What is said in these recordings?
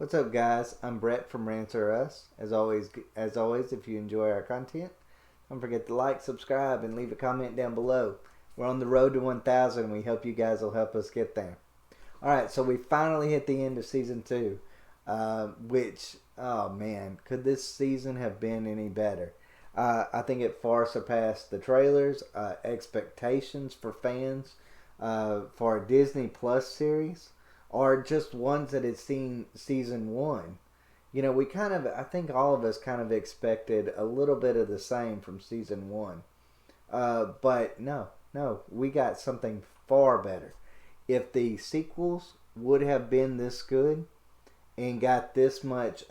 What's up, guys? I'm Brett from Rants or Us. As always, if you enjoy our content, don't forget to like, subscribe, and leave a comment down below. We're on the road to 1,000, and we hope you guys will help us get there. All right, so we finally hit the end of season 2, which, oh man, could this season have been any better? I think it far surpassed the trailers, expectations for fans, for a Disney Plus series, or just ones that had seen season 1. You know, I think all of us kind of expected a little bit of the same from season 1. But no, we got something far better. If the sequels would have been this good and got this much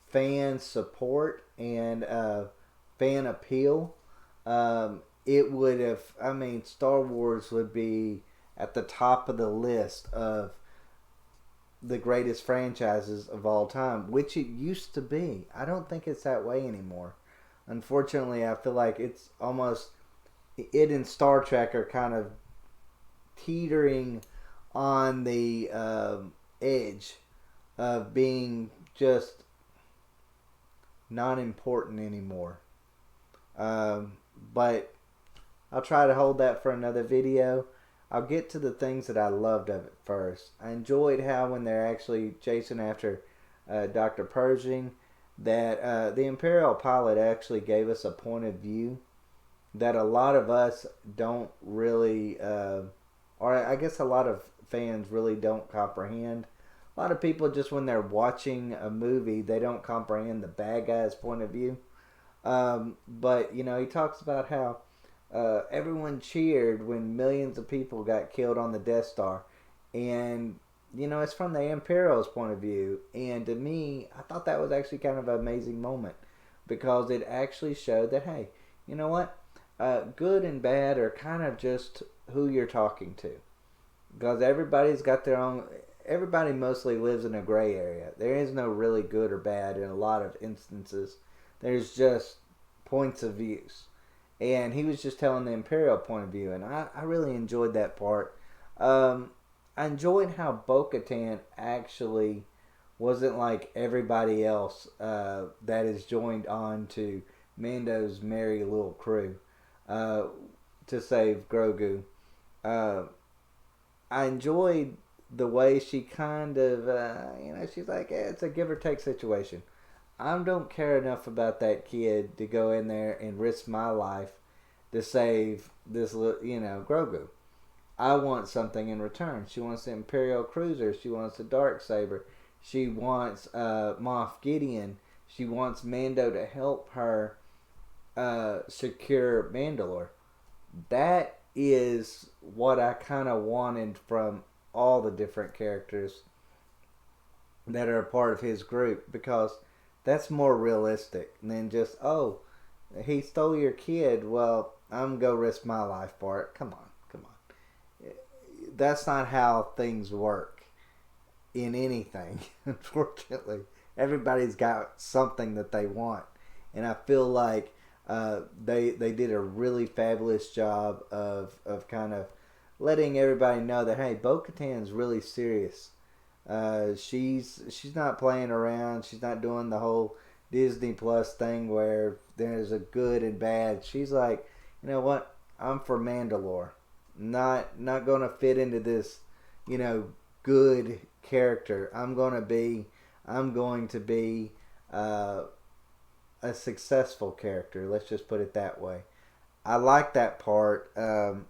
fan support and fan appeal, it would have, Star Wars would be at the top of the list of the greatest franchises of all time, which it used to be. I don't think it's that way anymore. Unfortunately, I feel like it's almost, it and Star Trek are kind of teetering on the edge of being just not important anymore. But I'll try to hold that for another video. I'll get to the things that I loved of it first. I enjoyed how when they're actually chasing after Dr. Pershing, that the Imperial pilot actually gave us a point of view that a lot of us don't really, or I guess a lot of fans really don't comprehend. A lot of people just when they're watching a movie, they don't comprehend the bad guy's point of view. But, you know, he talks about how everyone cheered when millions of people got killed on the Death Star. And, you know, it's from the Imperial's point of view. And to me, I thought that was actually kind of an amazing moment. Because it actually showed that, hey, you know what? Good and bad are kind of just who you're talking to. Because everybody's got their own... Everybody mostly lives in a gray area. There is no really good or bad in a lot of instances. There's just points of views. And he was just telling the Imperial point of view. And I really enjoyed that part. I enjoyed how Bo-Katan actually wasn't like everybody else that is joined on to Mando's merry little crew to save Grogu. I enjoyed the way she kind of, she's like, it's a give or take situation. I don't care enough about that kid to go in there and risk my life to save this, Grogu. I want something in return. She wants the Imperial Cruiser. She wants the Darksaber. She wants Moff Gideon. She wants Mando to help her secure Mandalore. That is what I kind of wanted from all the different characters that are a part of his group, because that's more realistic than just, oh, he stole your kid, well, I'm going to risk my life for it. Come on. That's not how things work in anything, unfortunately. Everybody's got something that they want. And I feel like they did a really fabulous job of kind of letting everybody know that, hey, Bo-Katan's really serious. She's not playing around. She's not doing the whole Disney Plus thing where there's a good and bad. She's like, you know what? I'm for Mandalore. Not going to fit into this, good character. I'm going to be a successful character. Let's just put it that way. I like that part. I've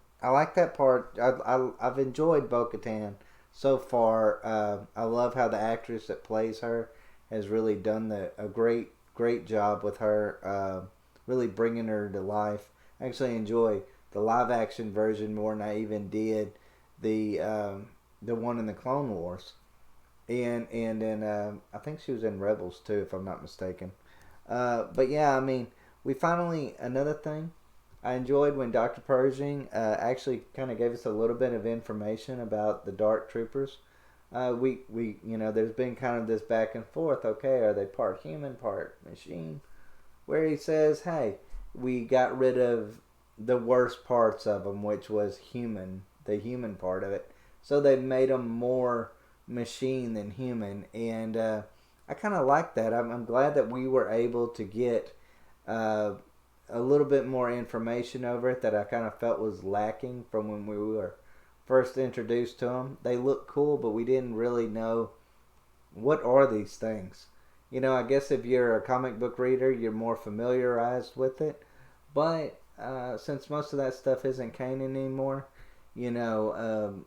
enjoyed Bo-Katan so far. I love how the actress that plays her has really done a great job with her, really bringing her to life. I actually enjoy the live action version more than I even did the one in the Clone Wars, and then I think she was in Rebels too, if I'm not mistaken. But yeah, we finally, another thing I enjoyed when Dr. Pershing actually kind of gave us a little bit of information about the Dark Troopers. There's been kind of this back and forth. Okay, are they part human, part machine? Where he says, hey, we got rid of the worst parts of them, which was human, the human part of it. So they've made them more machine than human, and I kind of like that. I'm glad that we were able to get uh, a little bit more information over it that I kind of felt was lacking from when we were first introduced to them. They look cool, but we didn't really know what are these things. I guess if you're a comic book reader, you're more familiarized with it. But since most of that stuff isn't canon anymore, you know,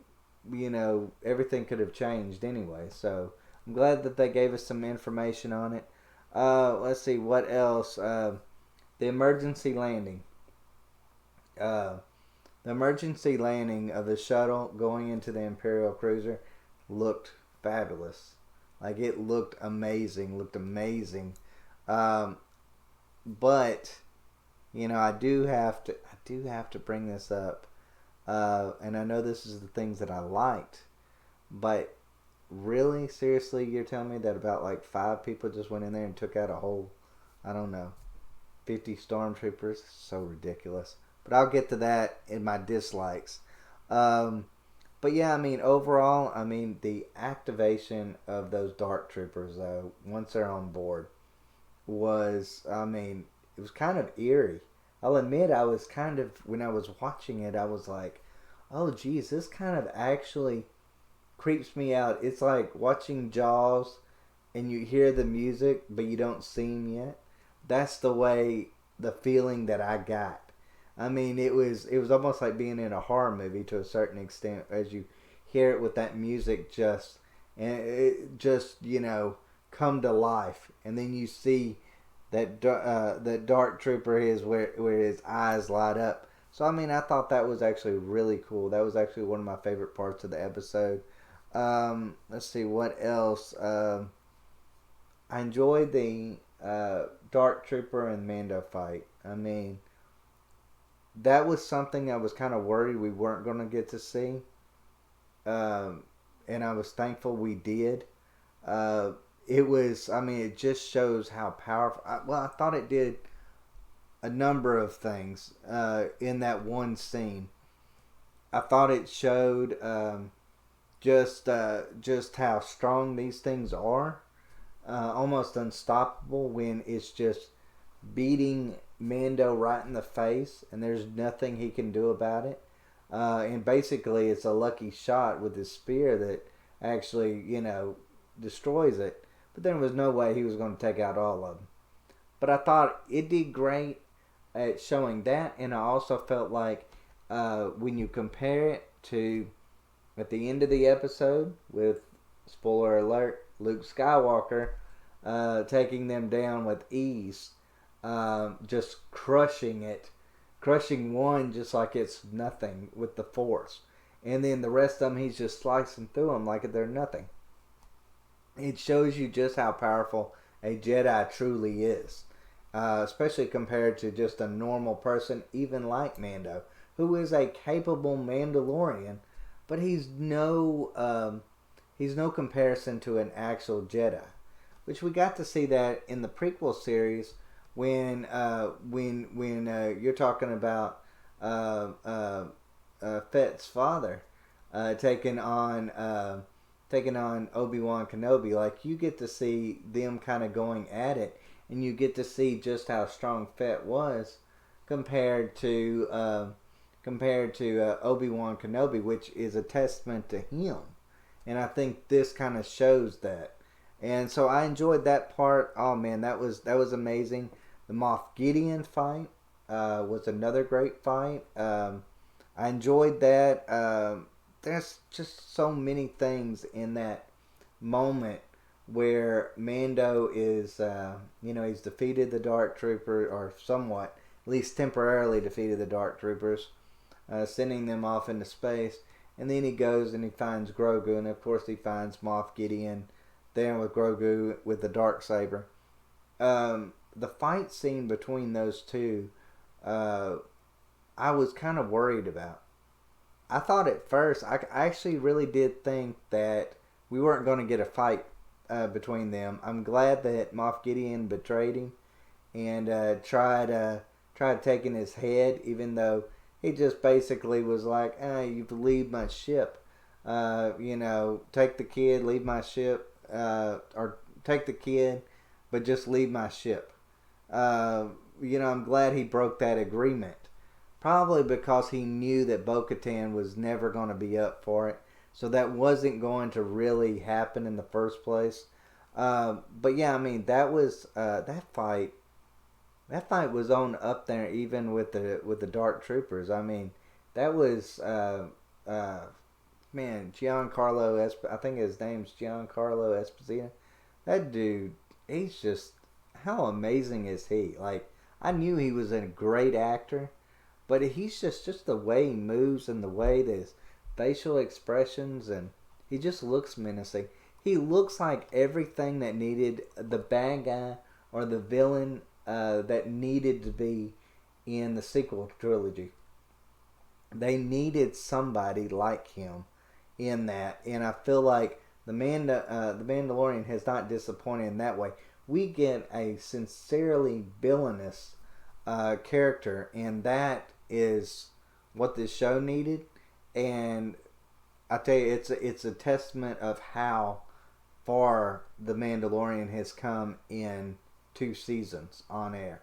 everything could have changed anyway. So I'm glad that they gave us some information on it. Let's see what else. The emergency landing. Uh, the emergency landing of the shuttle going into the Imperial cruiser looked fabulous. Like it looked amazing. Um, but I do have to bring this up. And I know this is the things that I liked, but really, seriously, you're telling me that about like 5 people just went in there and took out a whole, I don't know, 50 stormtroopers? So ridiculous. But I'll get to that in my dislikes. But yeah, overall, the activation of those dark troopers, though, once they're on board, it was kind of eerie. I'll admit, I was kind of, when I was watching it, I was like, oh, geez, this kind of actually creeps me out. It's like watching Jaws and you hear the music, but you don't see him yet. That's the feeling that I got. It was almost like being in a horror movie to a certain extent as you hear it with that music come to life, and then you see that dark trooper is where his eyes light up. So I thought that was actually really cool. That was actually one of my favorite parts of the episode. Let's see what else. I enjoyed the dark trooper and Mando fight. That was something I was kind of worried we weren't going to get to see. And I was thankful we did. It just shows how powerful. I thought it did a number of things in that one scene. I thought it showed just how strong these things are. Almost unstoppable when it's just beating Mando right in the face, and there's nothing he can do about it. And basically, it's a lucky shot with his spear that actually, destroys it. But there was no way he was going to take out all of them. But I thought it did great at showing that, and I also felt like when you compare it to at the end of the episode with, spoiler alert, Luke Skywalker taking them down with ease, just crushing one just like it's nothing with the Force. And then the rest of them, he's just slicing through them like they're nothing. It shows you just how powerful a Jedi truly is. Especially compared to just a normal person, even like Mando, who is a capable Mandalorian, but he's no comparison to an actual Jedi. Which we got to see that in the prequel series when you're talking about Fett's father taking on Obi-Wan Kenobi. Like, you get to see them kind of going at it, and you get to see just how strong Fett was compared to Obi-Wan Kenobi, which is a testament to him. And I think this kind of shows that. And so I enjoyed that part. Oh man, that was amazing. The Moff Gideon fight was another great fight. I enjoyed that. There's just so many things in that moment where Mando is, he's defeated the Dark Trooper, or somewhat, at least temporarily defeated the Dark Troopers, sending them off into space. And then he goes and he finds Grogu, and of course he finds Moff Gideon there with Grogu with the Darksaber. The fight scene between those two, I was kind of worried about. I thought at first, I actually really did think that we weren't going to get a fight between them. I'm glad that Moff Gideon betrayed him and tried taking his head, even though he just basically was like, "You leave my ship." take the kid, leave my ship, or take the kid, but just leave my ship. I'm glad he broke that agreement. Probably because he knew that Bo-Katan was never going to be up for it. So that wasn't going to really happen in the first place. But yeah, I mean, that was that fight. That fight was on up there even with the Dark Troopers. I mean, that was man, I think his name's Giancarlo Esposito. That dude, he's just, how amazing is he? Like, I knew he was a great actor, but he's just the way he moves and the way that his facial expressions, and he just looks menacing. He looks like everything that needed the bad guy or the villain that needed to be in the sequel trilogy. They needed somebody like him in that, and I feel like the Mandalorian has not disappointed in that way. We get a sincerely villainous character, and that is what this show needed. And I tell you, it's a testament of how far the Mandalorian has come in 2 seasons on air.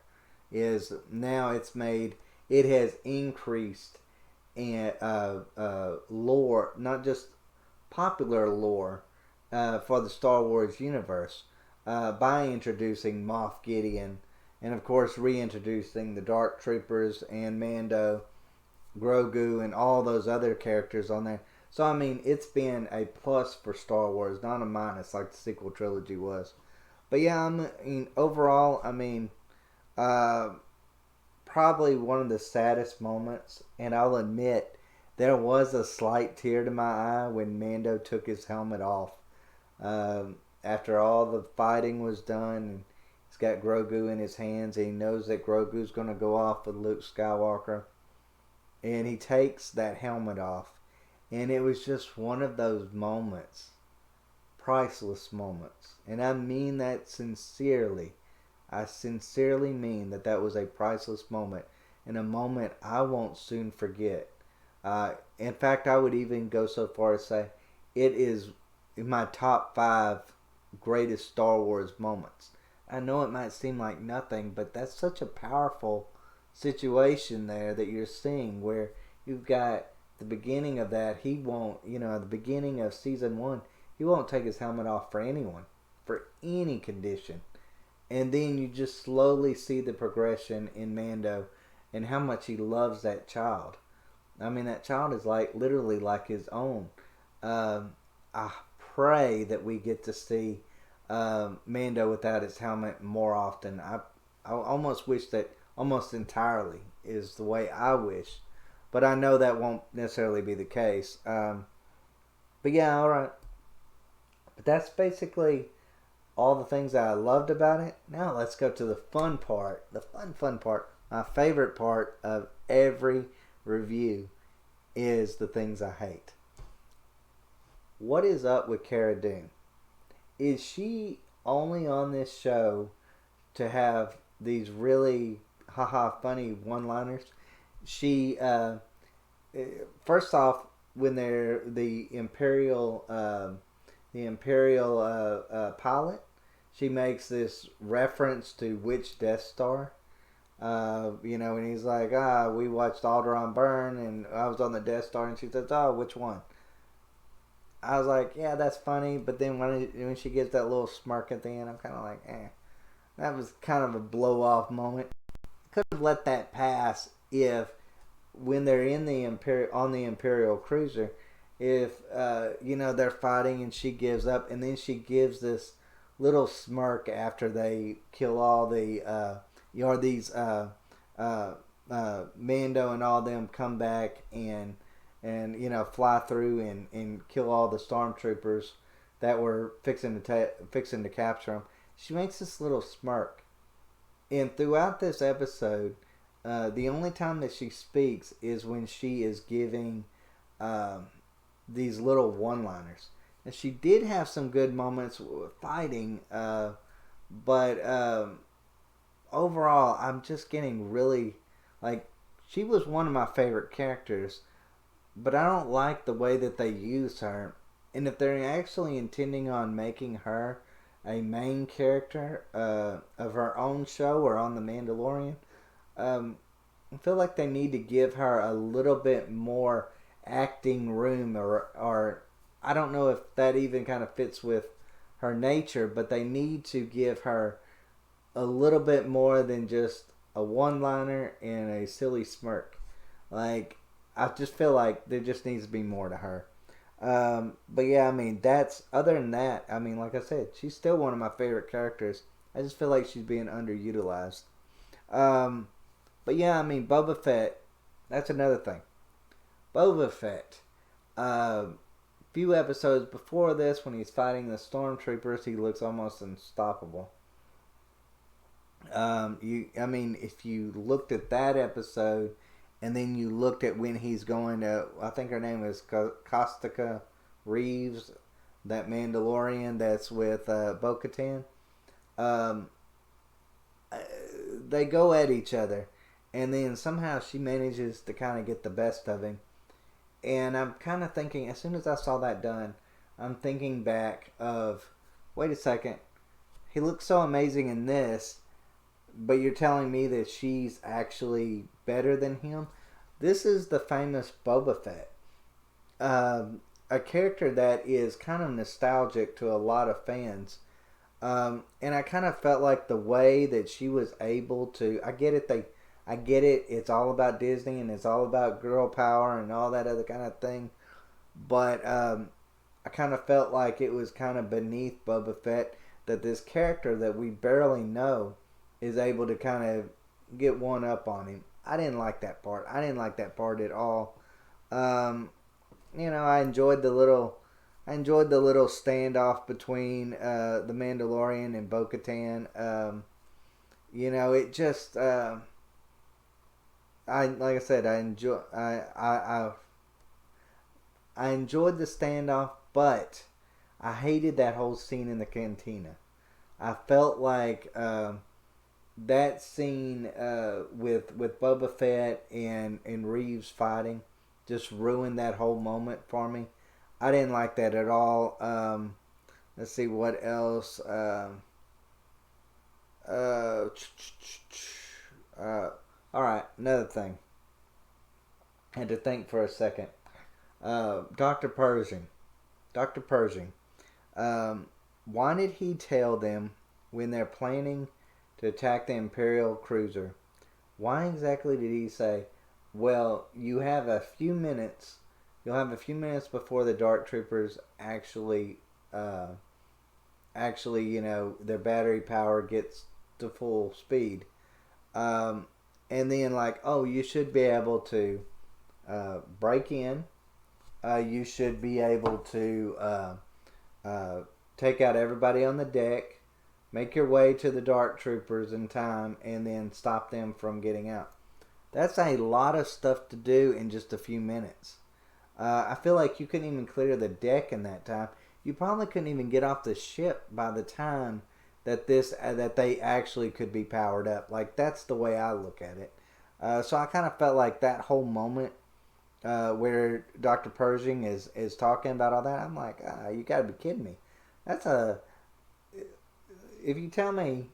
Is now it has increased in lore, not just popular lore for the Star Wars universe by introducing Moff Gideon, and of course reintroducing the Dark Troopers and Mando, Grogu, and all those other characters on there. So I mean, it's been a plus for Star Wars, not a minus like the sequel trilogy was. But yeah, overall, probably one of the saddest moments, and I'll admit there was a slight tear to my eye when Mando took his helmet off. After all the fighting was done, and he's got Grogu in his hands, and he knows that Grogu's going to go off with Luke Skywalker, and he takes that helmet off, and it was just one of those moments, priceless moments, and I mean that sincerely. I sincerely mean that was a priceless moment, and a moment I won't soon forget. In fact, I would even go so far as say it is in my top 5 greatest Star Wars moments. I know it might seem like nothing, but that's such a powerful situation there that you're seeing, where you've got the beginning of that. He won't, the beginning of season 1, he won't take his helmet off for anyone, for any condition. And then you just slowly see the progression in Mando and how much he loves that child. I mean, that child is literally like his own. I pray that we get to see Mando without his helmet more often. I almost wish that almost entirely is the way I wish. But I know that won't necessarily be the case. But yeah, alright. But that's basically all the things that I loved about it. Now let's go to the fun part. The fun part. My favorite part of every review is the things I hate. What is up with Cara Dune? Is she only on this show to have these really funny one-liners? She first off, when they're the Imperial pilot, she makes this reference to which Death Star. And he's like, we watched Alderaan burn, and I was on the Death Star, and she says, which one? I was like, yeah, that's funny, but then when she gives that little smirk at the end, I'm kind of like, that was kind of a blow-off moment. Could have let that pass if, when they're in the Imperial cruiser, if they're fighting and she gives up, and then she gives this little smirk after they kill all the Mando and all them come back and fly through and kill all the stormtroopers that were fixing to capture them. She makes this little smirk, and throughout this episode, the only time that she speaks is when she is giving these little one-liners. And she did have some good moments fighting, but overall, I'm just getting really, she was one of my favorite characters, but I don't like the way that they use her. And if they're actually intending on making her a main character of her own show or on The Mandalorian, um, I feel like they need to give her a little bit more acting room, or I don't know if that even kind of fits with her nature, but they need to give her a little bit more than just a one-liner and a silly smirk. Like, I just feel like there just needs to be more to her. But yeah, I mean, that's other than that. I mean, like I said, she's still one of my favorite characters. I just feel like she's being underutilized. Um, but yeah, I mean, Boba Fett. That's another thing. Boba Fett. Few episodes before this, when he's fighting the stormtroopers, he looks almost unstoppable. I mean, if you looked at that episode, and then you looked at when he's going to, I think her name is Kostika Reeves, that Mandalorian that's with Bo-Katan. Um, they go at each other, and then somehow she manages to kind of get the best of him. And I'm kind of thinking, as soon as I saw that done, I'm thinking back of, wait a second, he looks so amazing in this, but you're telling me that she's actually better than him? This is the famous Boba Fett. A character that is kind of nostalgic to a lot of fans. And I kind of felt like the way that she was able to, I get it, it's all about Disney and it's all about girl power and all that other kind of thing. But I kind of felt like it was kind of beneath Boba Fett that this character that we barely know is able to kind of get one up on him. I didn't like that part. I didn't like that part at all. I enjoyed I enjoyed the little standoff between the Mandalorian and Bo-Katan. It just I like I said, I enjoyed the standoff, but I hated that whole scene in the cantina. I felt like that scene with Boba Fett and Reeves fighting just ruined that whole moment for me. I didn't like that at all. Let's see what else. All right, another thing. I had to think for a second. Dr. Pershing. Dr. Pershing. Why did he tell them when they're planning to attack the Imperial cruiser? Why exactly did he say, well, you have a few minutes. You'll have a few minutes before the Dark Troopers actually, their battery power gets to full speed. And then you should be able to break in. You should be able to take out everybody on the deck, make your way to the Dark Troopers in time, and then stop them from getting out. That's a lot of stuff to do in just a few minutes. I feel like you couldn't even clear the deck in that time. You probably couldn't even get off the ship by the time that they actually could be powered up. Like, that's the way I look at it. So I kind of felt like that whole moment where Dr. Pershing is talking about all that, I'm like, you gotta be kidding me. If you tell me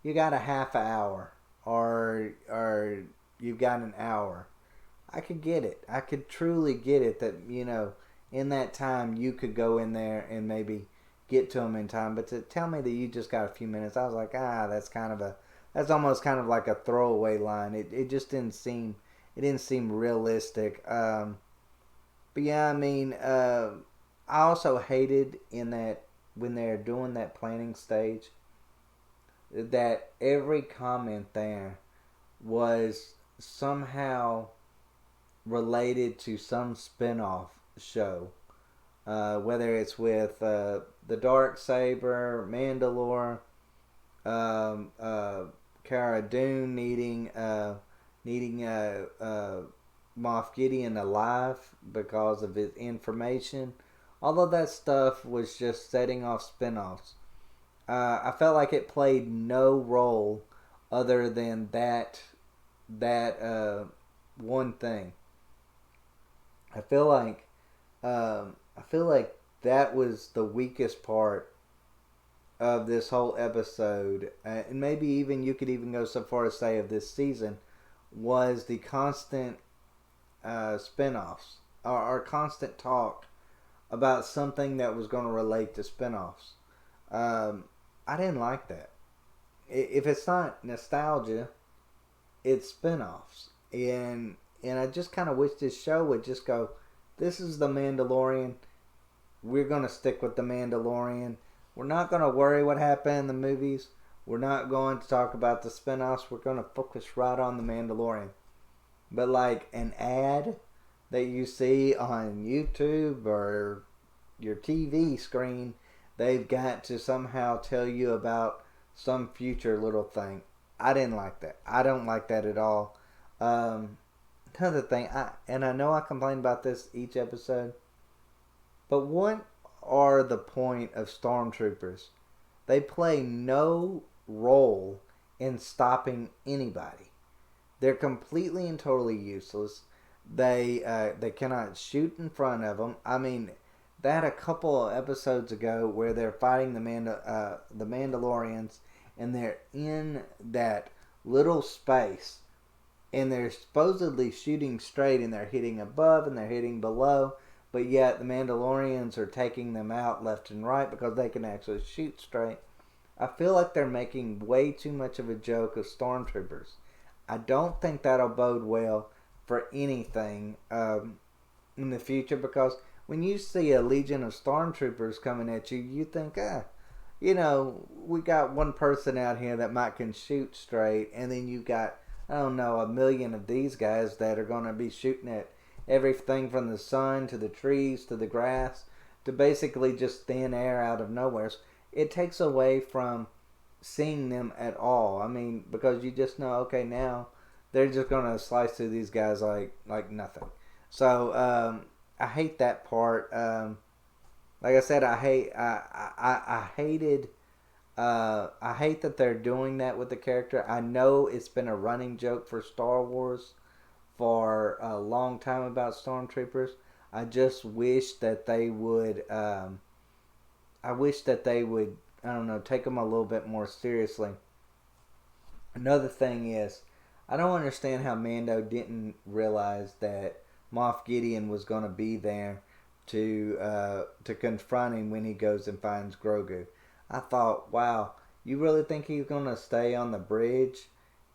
you got a half an hour or you've got an hour, I could get it. I could truly get it that, in that time you could go in there and maybe get to them in time. But to tell me that you just got a few minutes, I was like, that's almost kind of like a throwaway line. It just didn't seem realistic. But yeah, I mean, I also hated in that when they're doing that planning stage, that every comment there was somehow related to some spin-off show. Whether it's with the Darksaber, Mandalore, Cara Dune needing Moff Gideon alive because of his information. All of that stuff was just setting off spin-offs. I felt like it played no role other than that one thing. I feel like I feel like that was the weakest part of this whole episode, and maybe even you could even go so far as say of this season, was the constant spinoffs or constant talk about something that was going to relate to spinoffs. I didn't like that. If it's not nostalgia, it's spinoffs, and I just kind of wish this show would just go, this is the Mandalorian. We're going to stick with the Mandalorian. We're not going to worry what happened in the movies. We're not going to talk about the spinoffs. We're going to focus right on the Mandalorian. But like an ad that you see on YouTube or your TV screen, they've got to somehow tell you about some future little thing. I didn't like that. I don't like that at all. Another thing, I know I complain about this each episode, but what are the point of stormtroopers? They play no role in stopping anybody. They're completely and totally useless. They cannot shoot in front of them. I mean, that a couple of episodes ago where they're fighting the Mandalorians, and they're in that little space, and they're supposedly shooting straight, and they're hitting above and they're hitting below, but yet the Mandalorians are taking them out left and right because they can actually shoot straight. I feel like they're making way too much of a joke of stormtroopers. I don't think that'll bode well for anything in the future, because when you see a legion of stormtroopers coming at you, you think, we got one person out here that might can shoot straight, and then you got, I don't know, a million of these guys that are going to be shooting at everything from the sun to the trees to the grass to basically just thin air out of nowhere. So it takes away from seeing them at all. I mean, because you just know, okay, now they're just going to slice through these guys like nothing. So I hate that part. Like I said, I hated. I hate that they're doing that with the character. I know it's been a running joke for Star Wars for a long time about stormtroopers. I just wish that they would. I wish that they would. I don't know. Take them a little bit more seriously. Another thing is, I don't understand how Mando didn't realize that Moff Gideon was going to be there to confront him when he goes and finds Grogu. I thought, wow, you really think he's going to stay on the bridge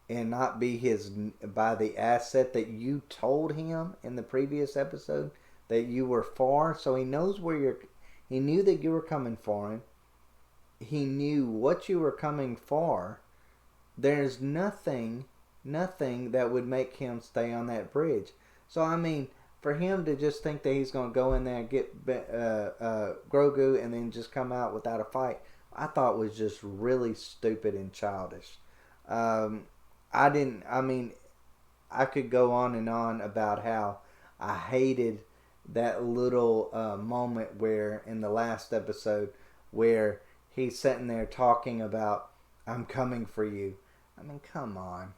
and not be his by the asset that you told him in the previous episode that you were for? So he knows where you're. He knew that you were coming for him. He knew what you were coming for. There's nothing that would make him stay on that bridge. So I mean, for him to just think that he's going to go in there and get Grogu and then just come out without a fight, I thought was just really stupid and childish. I didn't. I mean, I could go on and on about how I hated that little moment where in the last episode where he's sitting there talking about, I'm coming for you. I mean, come on.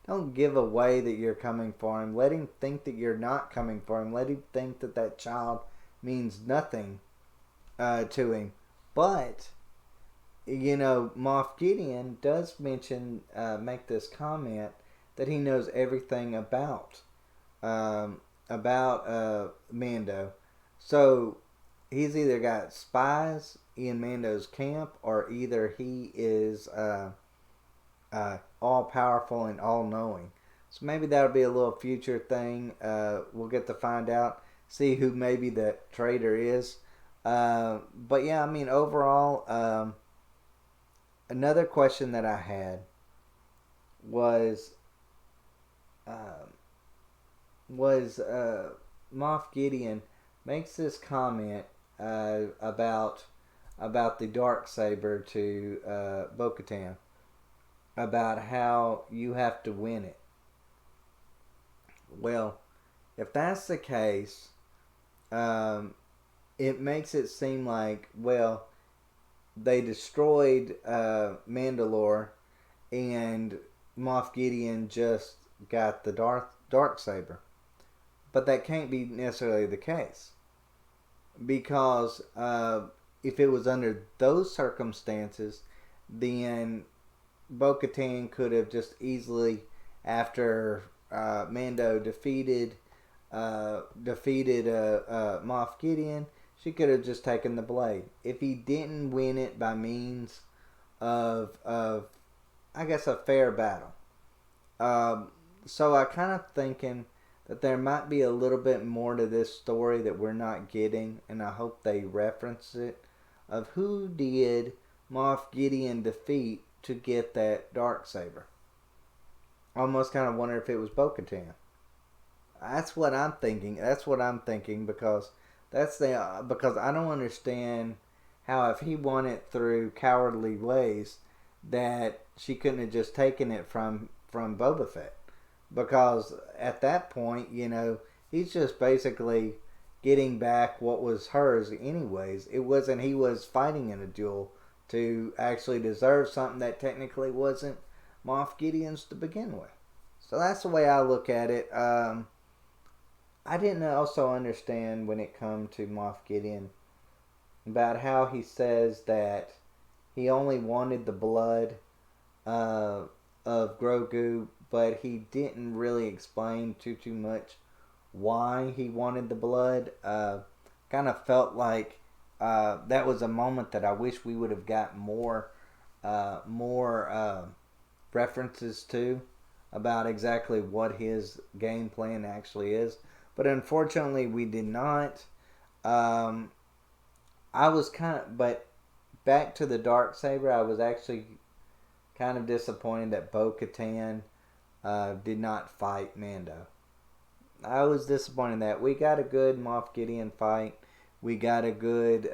Don't give away that you're coming for him. Let him think that you're not coming for him. Let him think that that child means nothing to him. But, Moff Gideon does mention, make this comment that he knows everything about Mando. So he's either got spies in Mando's camp, or either he is all powerful and all knowing. So maybe that'll be a little future thing. We'll get to find out, see who maybe the traitor is. But yeah, I mean, overall, another question that I had was Moff Gideon makes this comment about the Darksaber to Bo-Katan, about how you have to win it. Well, if that's the case, it makes it seem like, well, they destroyed Mandalore, and Moff Gideon just got the Darksaber. But that can't be necessarily the case. Because if it was under those circumstances, then Bo-Katan could have just easily, after Mando defeated Moff Gideon, she could have just taken the blade. If he didn't win it by means of I guess, a fair battle. So I kind of thinking that there might be a little bit more to this story that we're not getting, and I hope they reference it, of who did Moff Gideon defeat to get that Darksaber. I almost kind of wonder if it was Bo-Katan. That's what I'm thinking. Because because I don't understand how, if he won it through cowardly ways, that she couldn't have just taken it from Boba Fett. Because at that point, he's just basically getting back what was hers anyways. It wasn't he was fighting in a duel to actually deserve something that technically wasn't Moff Gideon's to begin with. So that's the way I look at it. I didn't also understand when it come to Moff Gideon about how he says that he only wanted the blood of Grogu, but he didn't really explain too much why he wanted the blood. Kind of felt like that was a moment that I wish we would have got more references to, about exactly what his game plan actually is. But unfortunately, we did not. But back to the Darksaber, I was actually kind of disappointed that Bo-Katan did not fight Mando. I was disappointed that we got a good Moff Gideon fight. We got a good,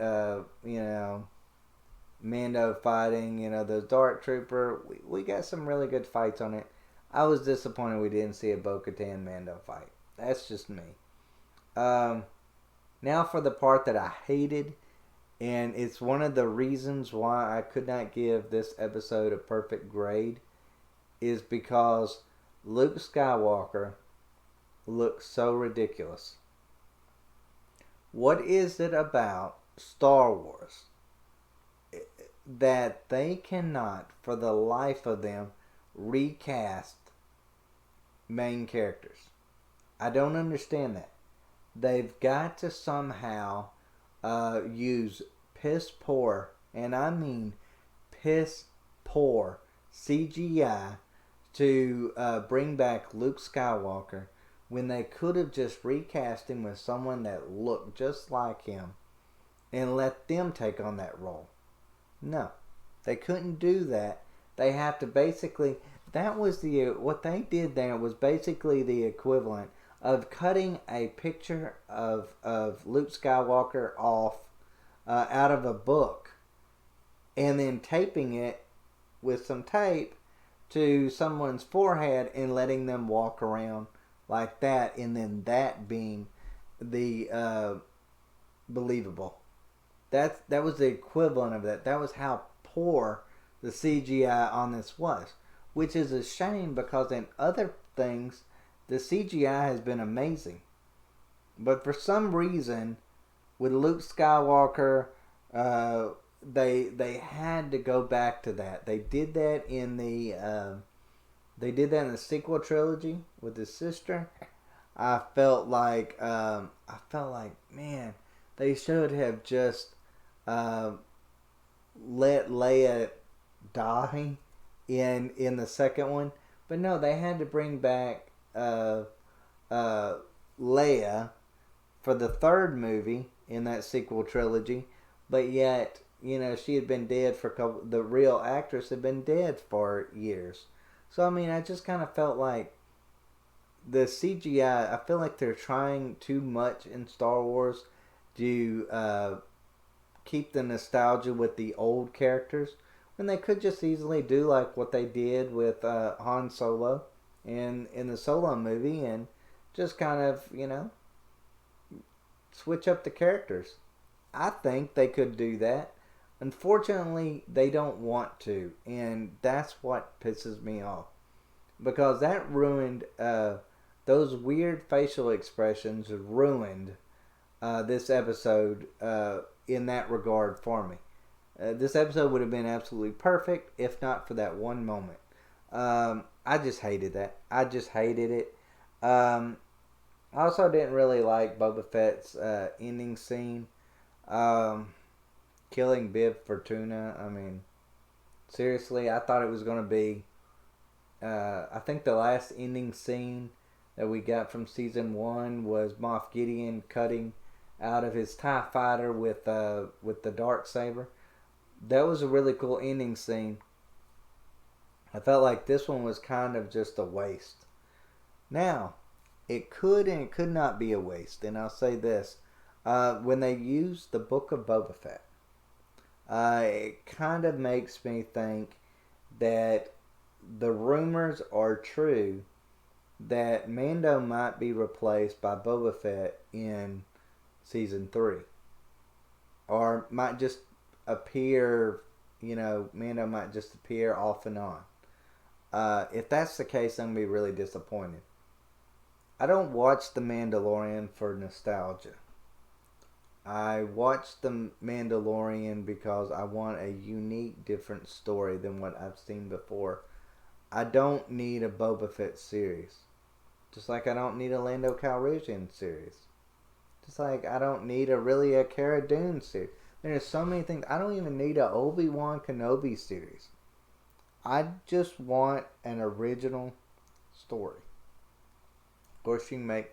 Mando fighting, the Dark Trooper. We got some really good fights on it. I was disappointed we didn't see a Bo-Katan Mando fight. That's just me. Now for the part that I hated, and it's one of the reasons why I could not give this episode a perfect grade, is because Luke Skywalker looks so ridiculous. What is it about Star Wars that they cannot, for the life of them, recast main characters? I don't understand that. They've got to somehow use piss poor, and I mean piss poor, CGI to bring back Luke Skywalker, when they could have just recast him with someone that looked just like him and let them take on that role. No, they couldn't do that. They have to basically, what they did there was basically the equivalent of cutting a picture of Luke Skywalker off out of a book and then taping it with some tape to someone's forehead and letting them walk around like that, and then that being the believable. That was the equivalent of that. That was how poor the CGI on this was, which is a shame, because in other things the CGI has been amazing. But for some reason, with Luke Skywalker, they had to go back to that. They did that in the sequel trilogy with his sister. I felt like man, they should have just let Leia die in the second one. But no, they had to bring back Leia for the third movie in that sequel trilogy, but yet she had been dead for the real actress had been dead for years. So I mean, I just kind of felt like the CGI, I feel like they're trying too much in Star Wars to keep the nostalgia with the old characters, when they could just easily do like what they did with Han Solo in the Solo movie, and just kind of, switch up the characters. I think they could do that. Unfortunately, they don't want to, and that's what pisses me off, because that ruined those weird facial expressions ruined this episode in that regard for me. This episode would have been absolutely perfect if not for that one moment. I just hated that. I just hated it. I also didn't really like Boba Fett's ending scene. Killing Bib Fortuna. I mean, seriously, I thought it was going to be... I think the last ending scene that we got from season 1 was Moff Gideon cutting out of his TIE fighter with the Darksaber. That was a really cool ending scene. I felt like this one was kind of just a waste. Now, it could and it could not be a waste, and I'll say this. When they use the Book of Boba Fett, it kind of makes me think that the rumors are true that Mando might be replaced by Boba Fett in season 3. Or might just appear, Mando might just appear off and on. If that's the case, I'm going to be really disappointed. I don't watch The Mandalorian for nostalgia. I watch The Mandalorian because I want a unique, different story than what I've seen before. I don't need a Boba Fett series. Just like I don't need a Lando Calrissian series. Just like I don't need a Cara Dune series. There's so many things. I don't even need a Obi-Wan Kenobi series. I just want an original story. Of course, you can make,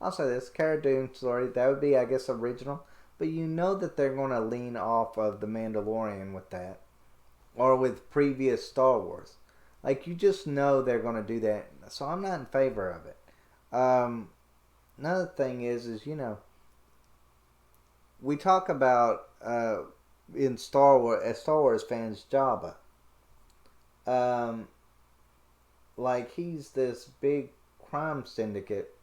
I'll say this, Cara Dune story, that would be, I guess, original. But you know that they're going to lean off of The Mandalorian with that. Or with previous Star Wars. Like, you just know they're going to do that. So I'm not in favor of it. Another thing is, we talk about, in Star Wars, as Star Wars fans, Jabba. Like, he's this big crime syndicate.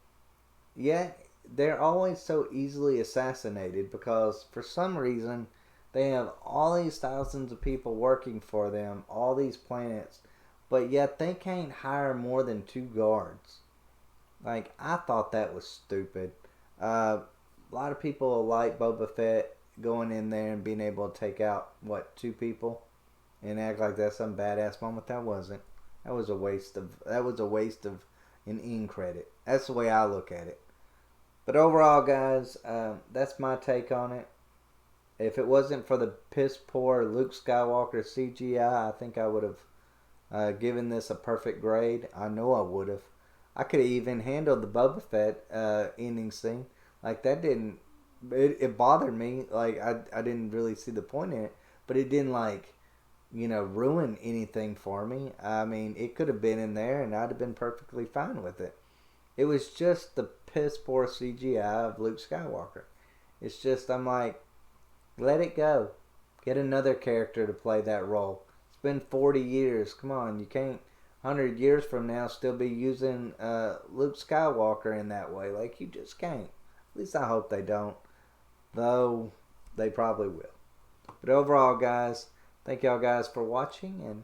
Yet, they're always so easily assassinated because, for some reason, they have all these thousands of people working for them, all these planets, but yet they can't hire more than 2 guards. Like, I thought that was stupid. A lot of people like Boba Fett going in there and being able to take out, 2 people? And act like that's some badass moment. That wasn't. That was a waste of an end credit. That's the way I look at it. But overall, guys, that's my take on it. If it wasn't for the piss poor Luke Skywalker CGI, I think I would have given this a perfect grade. I know I would have. I could have even handled the Boba Fett ending scene. Like, that didn't... It bothered me. Like, I didn't really see the point in it. But it didn't, ruin anything for me. I mean, it could have been in there and I'd have been perfectly fine with it. It was just the piss poor CGI of Luke Skywalker. It's just, I'm like, let it go. Get another character to play that role. It's been 40 years. Come on, you can't 100 years from now still be using Luke Skywalker in that way. Like, you just can't. At least I hope they don't. Though, they probably will. But overall, guys, thank y'all guys for watching, and